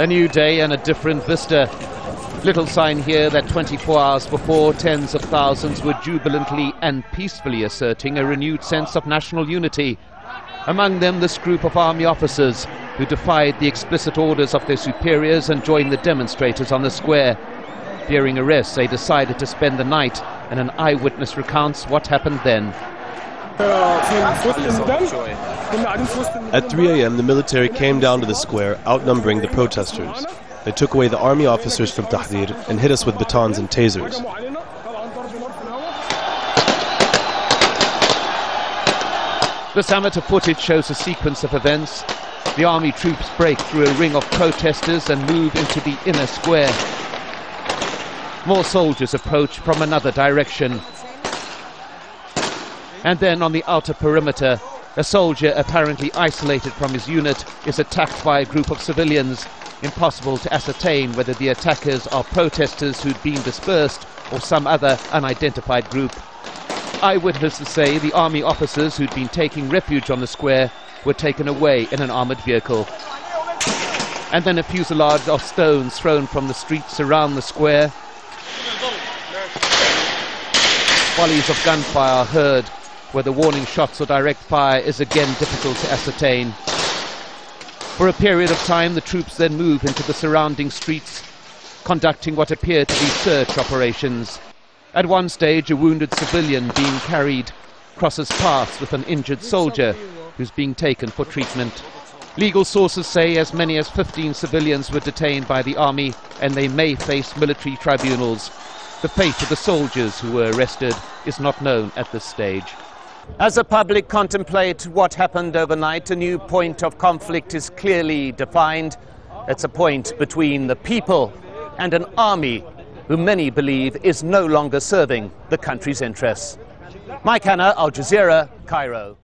A new day and a different vista. Little sign here that 24 hours before, tens of thousands were jubilantly and peacefully asserting a renewed sense of national unity. Among them, this group of army officers who defied the explicit orders of their superiors and joined the demonstrators on the square. Fearing arrest, they decided to spend the night, and an eyewitness recounts what happened then. At 3 a.m., the military came down to the square, outnumbering the protesters. They took away the army officers from Tahrir and hit us with batons and tasers. This amateur footage shows a sequence of events. The army troops break through a ring of protesters and move into the inner square. More soldiers approach from another direction. And then on the outer perimeter, a soldier apparently isolated from his unit is attacked by a group of civilians. Impossible to ascertain whether the attackers are protesters who'd been dispersed or some other unidentified group. Eyewitnesses say the army officers who'd been taking refuge on the square were taken away in an armoured vehicle. And then a fusillade of stones thrown from the streets around the square. Volleys of gunfire are heard. Whether warning shots or direct fire is again difficult to ascertain. For a period of time, the troops then move into the surrounding streets, conducting what appear to be search operations. At one stage, a wounded civilian being carried crosses paths with an injured soldier who's being taken for treatment. Legal sources say as many as 15 civilians were detained by the army, and they may face military tribunals. The fate of the soldiers who were arrested is not known at this stage. As the public contemplate what happened overnight, a new point of conflict is clearly defined. It's a point between the people and an army who many believe is no longer serving the country's interests. Mike Hanna, Al Jazeera, Cairo.